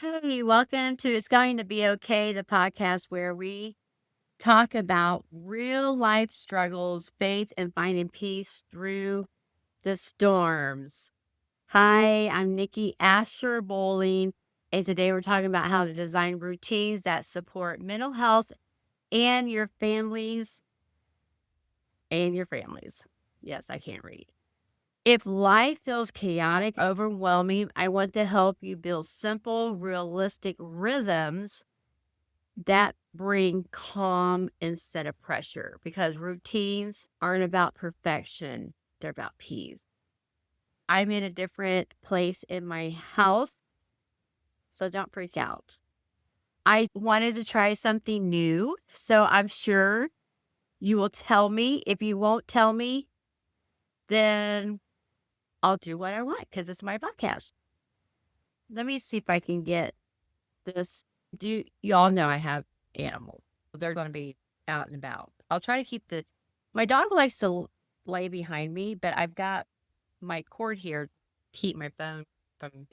Hey, welcome to It's Going to Be Okay, the podcast where we talk about real life struggles, faith, and finding peace through the storms. Hi, I'm Nicky Asher-Bowling, and today we're talking about how to design routines that support mental health and your families and your families. Yes, I can't read. If life feels chaotic, overwhelming, I want to help you build simple, realistic rhythms that bring calm instead of pressure because routines aren't about perfection, they're about peace. I'm in a different place in my house, so don't freak out. I wanted to try something new, so I'm sure you will tell me. If you won't tell me, then I'll do what I want because it's my podcast. Let me see if I can get this. Do y'all know I have animals? They're going to be out and about. I'll try to keep my dog likes to lay behind me, but I've got my cord here to keep my phone from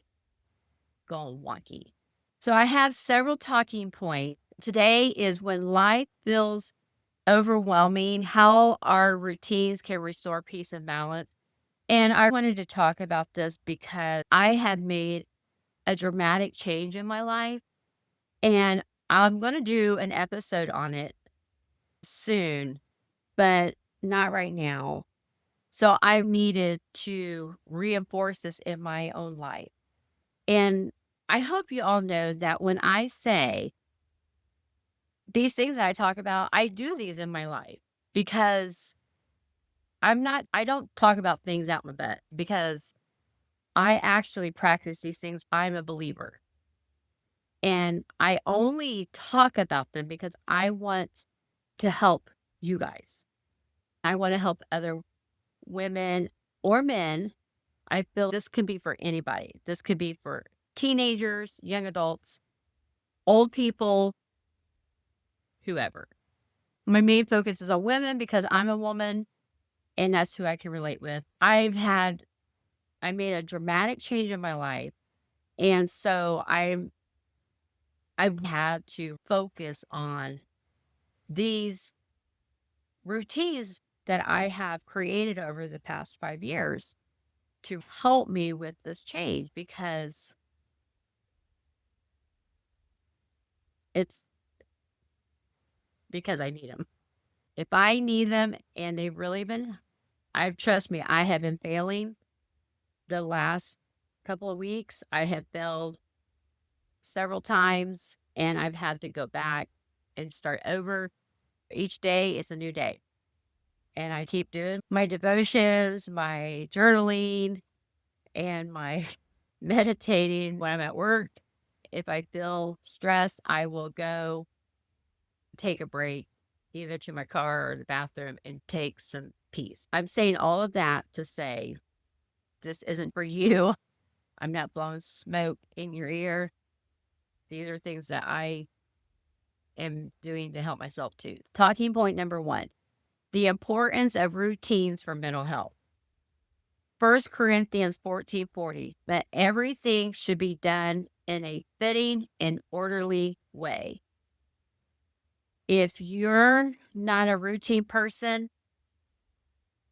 going wonky. So I have several talking points. Today is when life feels overwhelming, how our routines can restore peace and balance. And I wanted to talk about this because I have made a dramatic change in my life. And I'm going to do an episode on it soon, but not right now. So I needed to reinforce this in my own life. And I hope you all know that when I say these things that I talk about, I do these in my life because I don't talk about things out my butt because I actually practice these things. I'm a believer. And I only talk about them because I want to help you guys. I want to help other women or men. I feel this can be for anybody. This could be for teenagers, young adults, old people, whoever. My main focus is on women because I'm a woman and that's who I can relate with. I made a dramatic change in my life. And so I've had to focus on these routines that I have created over the past 5 years to help me with this change because it's because I need them. If I need them and they've really been, trust me, I have been failing the last couple of weeks. I have failed several times and I've had to go back and start over. Each day is a new day. And I keep doing my devotions, my journaling, and my meditating when I'm at work. If I feel stressed, I will go take a break, either to my car or the bathroom, and take some peace. I'm saying all of that to say this isn't for you. I'm not blowing smoke in your ear. These are things that I am doing to help myself too. Talking point number one, the importance of routines for mental health. 1 Corinthians 14:40, but everything should be done in a fitting and orderly way. If you're not a routine person,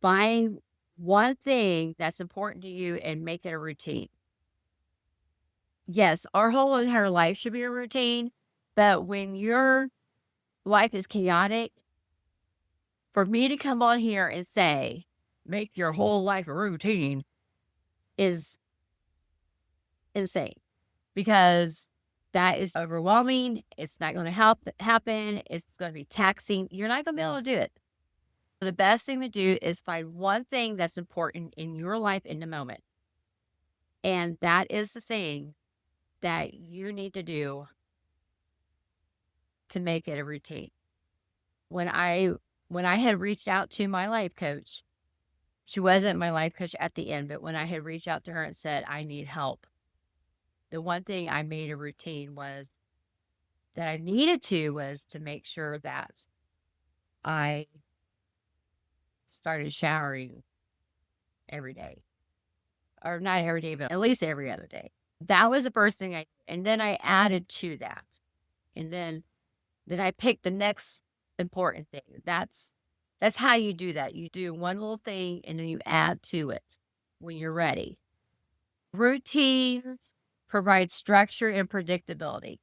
find one thing that's important to you and make it a routine. Yes, our whole entire life should be a routine, but when your life is chaotic, for me to come on here and say, make your whole life a routine is insane because that is overwhelming. It's not going to happen. It's going to be taxing. You're not going to be able to do it. The best thing to do is find one thing that's important in your life in the moment. And that is the thing that you need to do to make it a routine. When I had reached out to my life coach, she wasn't my life coach at the end, but when I had reached out to her and said, I need help, the one thing I made a routine was that I needed to was to make sure that I started showering every day. Or not every day, but at least every other day. That was the first thing and then I added to that. And then I picked the next important thing. That's how you do that. You do one little thing and then you add to it when you're ready. Routines provide structure and predictability.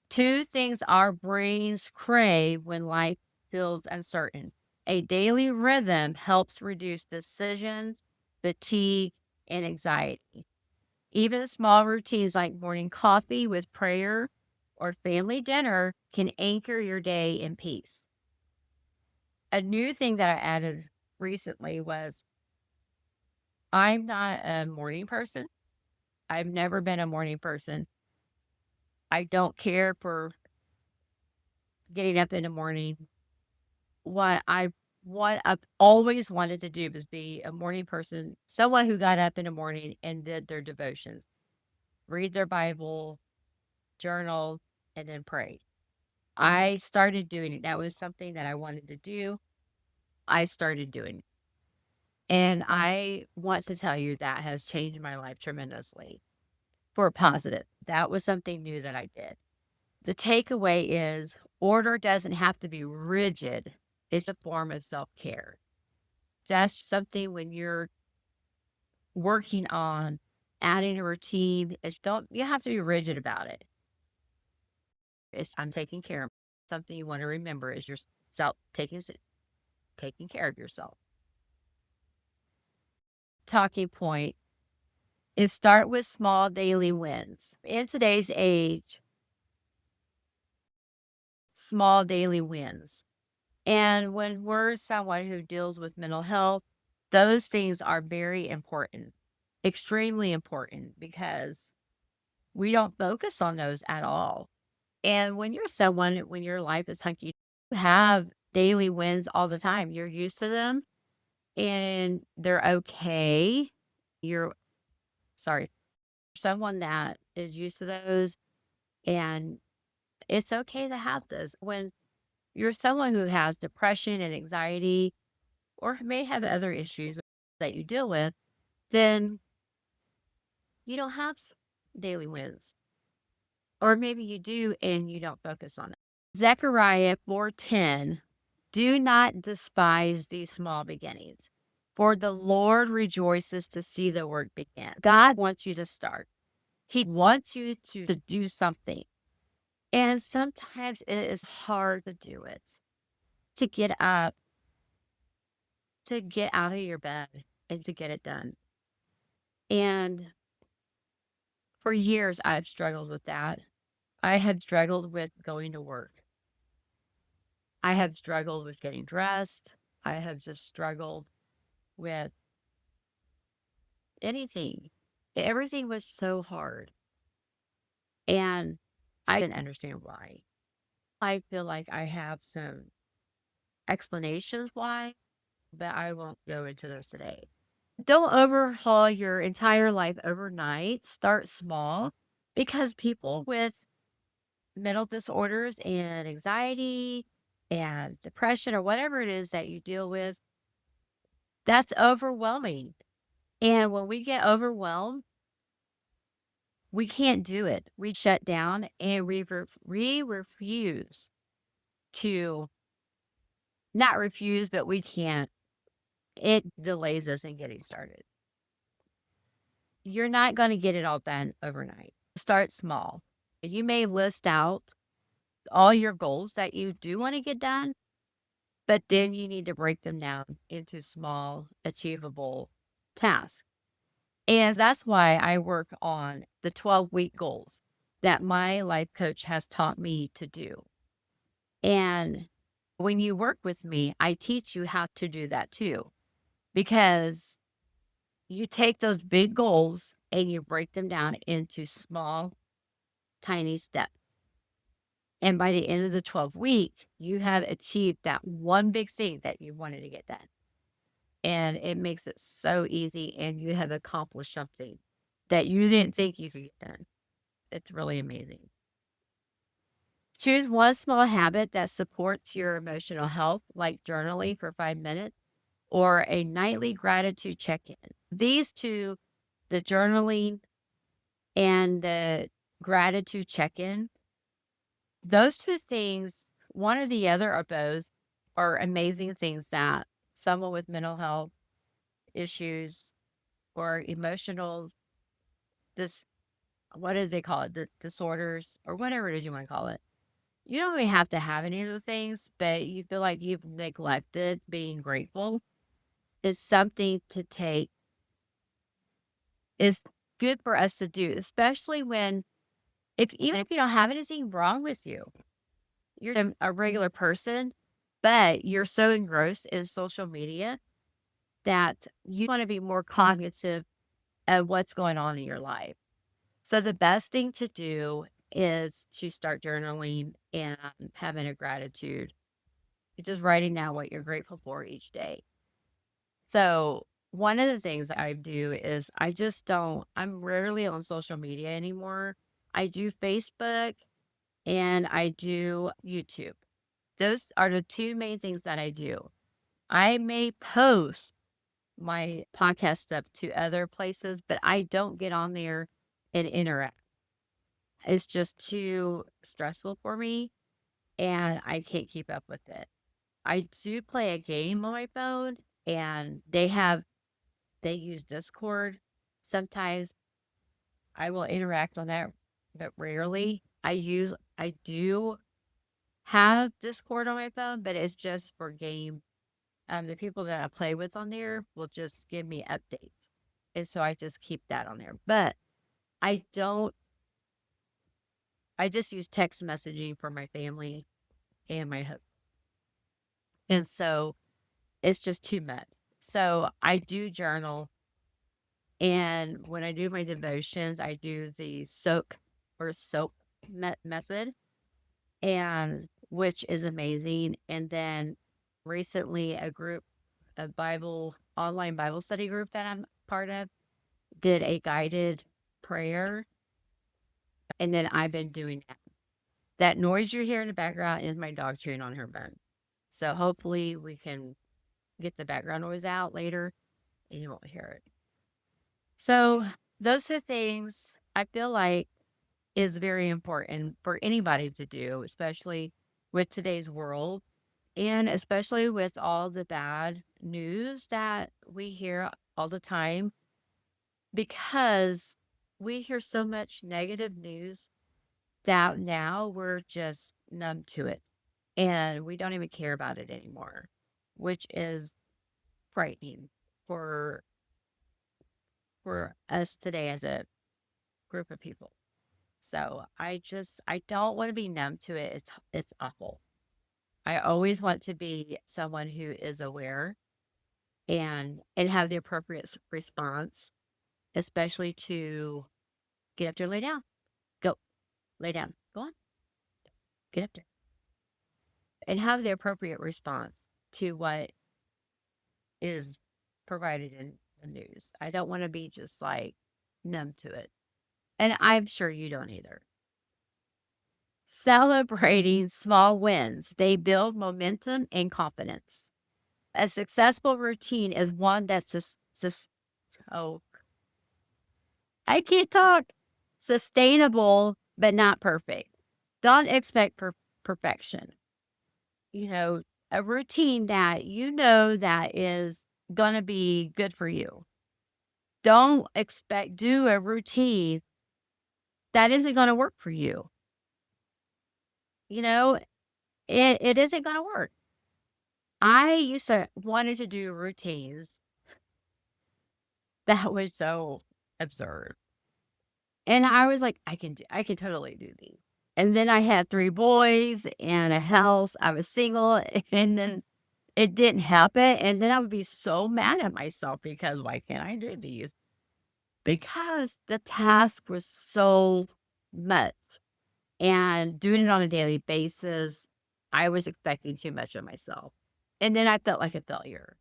Two things our brains crave when life feels uncertain. A daily rhythm helps reduce decision fatigue, and anxiety. Even small routines like morning coffee with prayer or family dinner can anchor your day in peace. A new thing that I added recently was I'm not a morning person. I've never been a morning person. I don't care for getting up in the morning. What I've always wanted to do was be a morning person, someone who got up in the morning and did their devotions, read their Bible, journal, and then pray. I started doing it. That was something that I wanted to do. I started doing it. And I want to tell you that has changed my life tremendously for positive. That was something new that I did. The takeaway is order doesn't have to be rigid. It's a form of self-care. That's something when you're working on adding a routine, it's don't you have to be rigid about it. I'm taking care of something you want to remember is yourself taking care of yourself. Talking point is start with small daily wins. In today's age, small daily wins. And when we're someone who deals with mental health, those things are very important, extremely important, because we don't focus on those at all. And when you're someone, when your life is hunky, you have daily wins all the time. You're used to them and they're okay. You're sorry, someone that is used to those and it's okay to have those. When you're someone who has depression and anxiety or may have other issues that you deal with, then you don't have daily wins. Or maybe you do and you don't focus on it. Zechariah 4:10, do not despise these small beginnings, for the Lord rejoices to see the work begin. God wants you to start. He wants you to do something. And sometimes it is hard to do it, to get up, to get out of your bed and to get it done. And for years, I've struggled with that. I have struggled with going to work. I have struggled with getting dressed. I have just struggled with anything. Everything was so hard. And I didn't understand why. I feel like I have some explanations why, but I won't go into those today. Don't overhaul your entire life overnight. Start small because people with mental disorders and anxiety and depression or whatever it is that you deal with, that's overwhelming. And when we get overwhelmed, we can't do it. We shut down and we refuse to not refuse, but we can't. It delays us in getting started. You're not going to get it all done overnight. Start small. You may list out all your goals that you do want to get done, but then you need to break them down into small, achievable tasks. And that's why I work on the 12-week goals that my life coach has taught me to do. And when you work with me, I teach you how to do that too, because you take those big goals and you break them down into small, tiny steps. And by the end of the 12 week, you have achieved that one big thing that you wanted to get done. And it makes it so easy and you have accomplished something that you didn't think you could get done. It's really amazing. Choose one small habit that supports your emotional health, like journaling for 5 minutes or a nightly gratitude check in. These two, the journaling and the gratitude check-in. Those two things, one or the other of those, are amazing things that someone with mental health issues or emotional this what do they call it? The disorders or whatever it is you want to call it. You don't really have to have any of those things, but you feel like you've neglected being grateful is something to take is good for us to do, especially when if even if you don't have anything wrong with you, you're a regular person, but you're so engrossed in social media that you want to be more cognitive of what's going on in your life. So the best thing to do is to start journaling and having a gratitude. Just writing down what you're grateful for each day. So one of the things I do is I'm rarely on social media anymore. I do Facebook and I do YouTube. Those are the two main things that I do. I may post my podcast stuff to other places, but I don't get on there and interact. It's just too stressful for me and I can't keep up with it. I do play a game on my phone and they use Discord. Sometimes I will interact on that, but rarely. I do have Discord on my phone, but it's just for game. The people that I play with on there will just give me updates. And so I just keep that on there. But I don't, I just use text messaging for my family and my husband. And so it's just too much. So I do journal. And when I do my devotions, I do the soak method, and which is amazing. And then recently, online Bible study group that I'm part of, did a guided prayer. And then I've been doing that. That noise you hear in the background is my dog chewing on her bone. So hopefully we can get the background noise out later and you won't hear it. So those two things I feel like is very important for anybody to do, especially with today's world and especially with all the bad news that we hear all the time because we hear so much negative news that now we're just numb to it and we don't even care about it anymore, which is frightening for us today as a group of people. So I don't want to be numb to it. It's awful. I always want to be someone who is aware and have the appropriate response, especially to get up there, lay down, go, lay down, go on, get up there, and have the appropriate response to what is provided in the news. I don't want to be just like numb to it. And I'm sure you don't either. Celebrating small wins, they build momentum and confidence. A successful routine is one that's oh, I can't talk. Sustainable, but not perfect. Don't expect perfection. You know, a routine that you know that is going to be good for you. Don't do a routine that isn't going to work for you. You know, it isn't going to work. I used to wanted to do routines that was so absurd. And I was like, I can totally do these. And then I had 3 boys and a house. I was single and then it didn't happen. And then I would be so mad at myself because why can't I do these? Because the task was so much. And doing it on a daily basis, I was expecting too much of myself. And then I felt like a failure.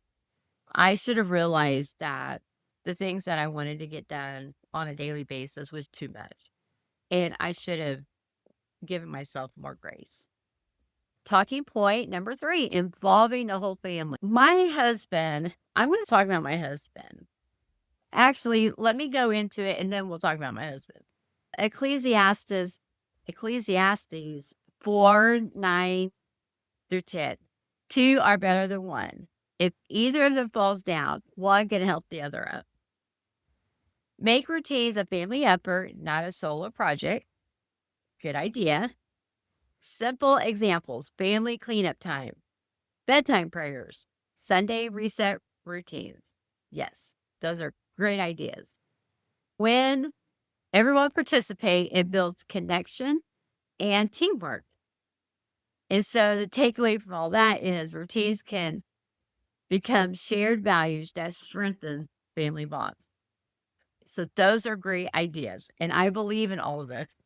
I should have realized that the things that I wanted to get done on a daily basis was too much. And I should have given myself more grace. Talking point number 3, involving the whole family. My husband, I'm going to talk about my husband. Actually, let me go into it and then we'll talk about my husband. Ecclesiastes 4:9-10. Two are better than one. If either of them falls down, one can help the other up. Make routines a family effort, not a solo project. Good idea. Simple examples: family cleanup time, bedtime prayers, Sunday reset routines. Yes, those are great ideas. When everyone participates, it builds connection and teamwork. And so the takeaway from all that is routines can become shared values that strengthen family bonds. So those are great ideas. And I believe in all of this.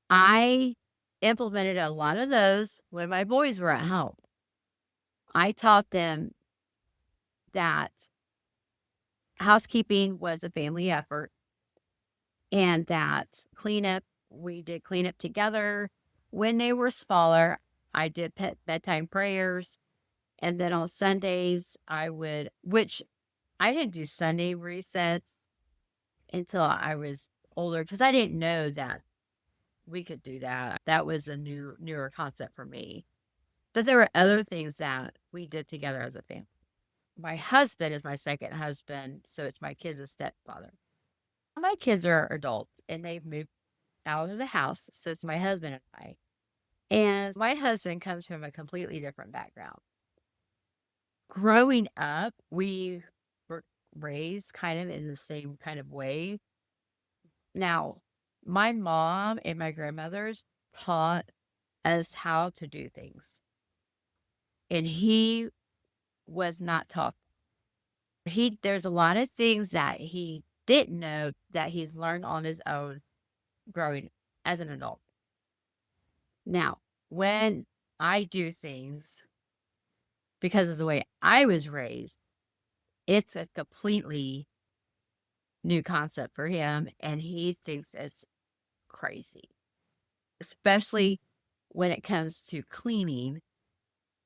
I implemented a lot of those when my boys were at home. I taught them that housekeeping was a family effort and that we did cleanup together. When they were smaller, I did bedtime prayers. And then on Sundays, which I didn't do Sunday resets until I was older because I didn't know that we could do that. That was a newer concept for me. But there were other things that we did together as a family. My husband is my second husband, so it's my kids' stepfather. My kids are adults and they've moved out of the house, so it's my husband and I. And my husband comes from a completely different background. Growing up, we were raised kind of in the same kind of way. Now, my mom and my grandmothers taught us how to do things, and he was not taught. There's a lot of things that he didn't know that he's learned on his own growing as an adult. Now, when I do things because of the way I was raised, it's a completely new concept for him, and he thinks it's crazy, especially when it comes to cleaning.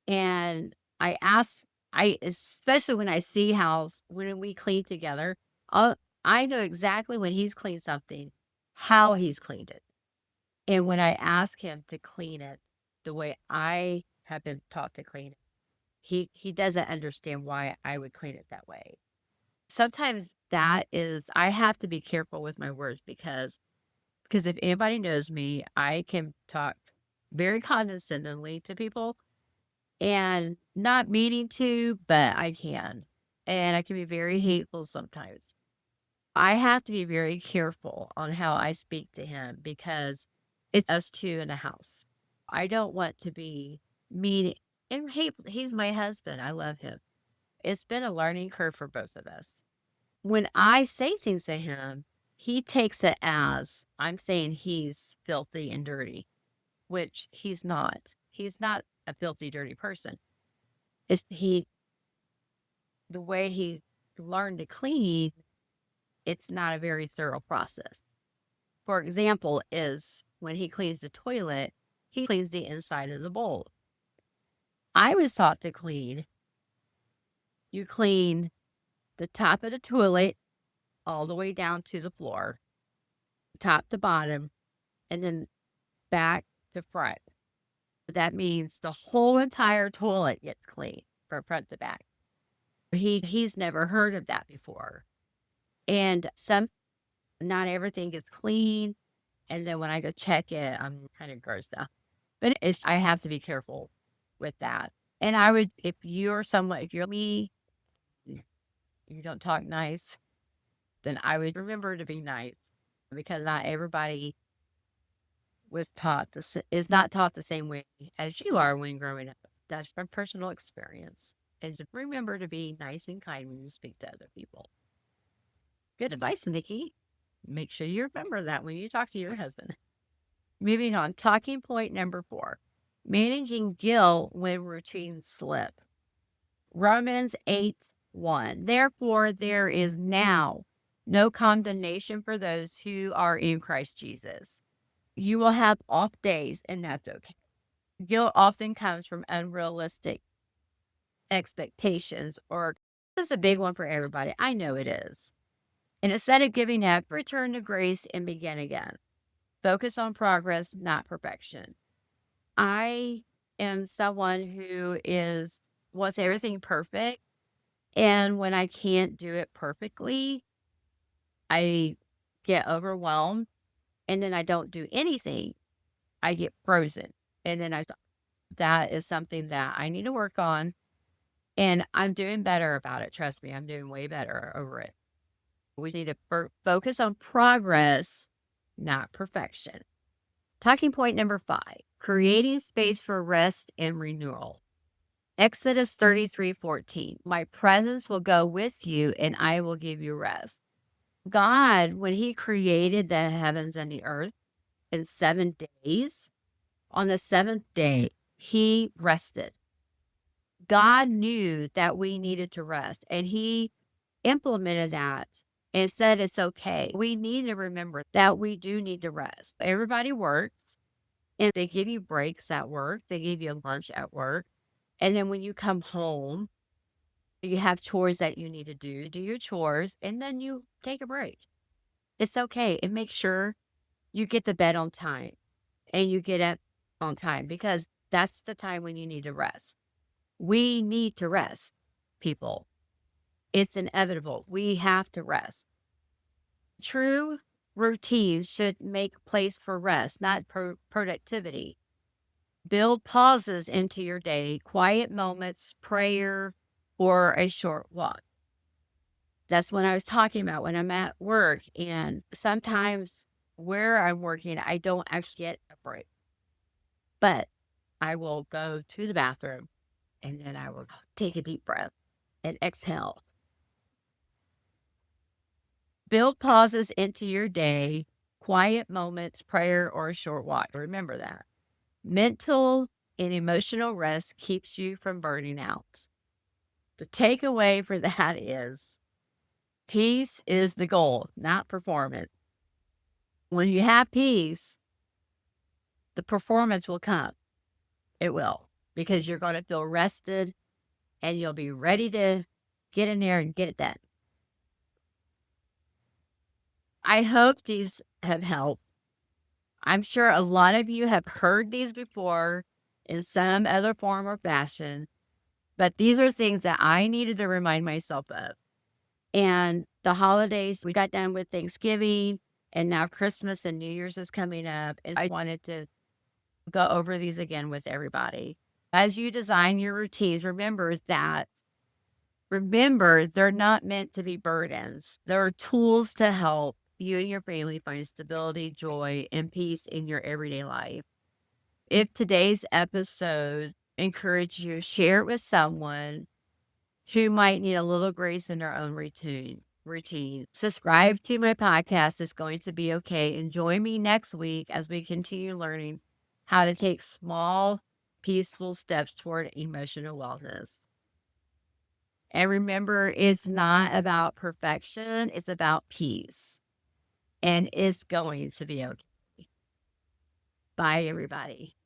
And I ask, especially when I see when we clean together, I know exactly when he's cleaned something, how he's cleaned it. And when I ask him to clean it the way I have been taught to clean it, he doesn't understand why I would clean it that way. Sometimes I have to be careful with my words because if anybody knows me, I can talk very condescendingly to people and not meaning to, but I can. And I can be very hateful sometimes. I have to be very careful on how I speak to him because it's us two in the house. I don't want to be mean and hateful. He's my husband. I love him. It's been a learning curve for both of us. When I say things to him, he takes it as I'm saying he's filthy and dirty, which he's not. He's not a filthy, dirty person. The way he learned to clean, it's not a very thorough process. For example, is when he cleans the toilet, he cleans the inside of the bowl. I was taught to you clean the top of the toilet all the way down to the floor, top to bottom, and then back to front. That means the whole entire toilet gets clean from front to back. He's never heard of that before. And not everything gets clean. And then when I go check it, I'm kind of grossed out. But I have to be careful with that. And if you're me, you don't talk nice, then I would remember to be nice because not everybody is not taught the same way as you are when growing up. That's from personal experience. And to remember to be nice and kind when you speak to other people. Good advice, Nikki. Make sure you remember that when you talk to your husband. Moving on, talking point number 4, managing guilt when routines slip. Romans 8:1. Therefore, there is now no condemnation for those who are in Christ Jesus. You will have off days, and that's okay. Guilt often comes from unrealistic expectations, or this is a big one for everybody. I know it is. And instead of giving up, return to grace and begin again. Focus on progress, not perfection. I am someone who wants everything perfect. And when I can't do it perfectly, I get overwhelmed and then I don't do anything. I get frozen. And then that is something that I need to work on. And I'm doing better about it. Trust me, I'm doing way better over it. We need to focus on progress, not perfection. Talking point number 5, creating space for rest and renewal. Exodus 33:14. My presence will go with you and I will give you rest. God, when he created the heavens and the earth in 7 days, on the seventh day, he rested. God knew that we needed to rest and he implemented that and said it's okay. We need to remember that we do need to rest. Everybody works and they give you breaks at work, they give you lunch at work. And then when you come home, you have chores that you need to do your chores, and then you take a break. It's okay. And make sure you get to bed on time and you get up on time because that's the time when you need to rest. We need to rest, people. It's inevitable. We have to rest. True routines should make place for rest, not productivity. Build pauses into your day, quiet moments, prayer, or a short walk. That's what I was talking about when I'm at work. And sometimes where I'm working, I don't actually get a break. But I will go to the bathroom and then I will take a deep breath and exhale. Build pauses into your day, quiet moments, prayer, or a short walk. Remember that. Mental and emotional rest keeps you from burning out. The takeaway for that is peace is the goal, not performance. When you have peace, the performance will come. It will, because you're going to feel rested and you'll be ready to get in there and get it done. I hope these have helped. I'm sure a lot of you have heard these before in some other form or fashion, but these are things that I needed to remind myself of. And the holidays, we got done with Thanksgiving, and now Christmas and New Year's is coming up. And I wanted to go over these again with everybody. As you design your routines, remember they're not meant to be burdens. They're tools to help you and your family find stability, joy, and peace in your everyday life. If today's episode encouraged you, share it with someone who might need a little grace in their own routine. Subscribe to my podcast. It's going to be okay. And join me next week as we continue learning how to take small, peaceful steps toward emotional wellness. And remember, it's not about perfection. It's about peace. And it's going to be okay. Bye, everybody.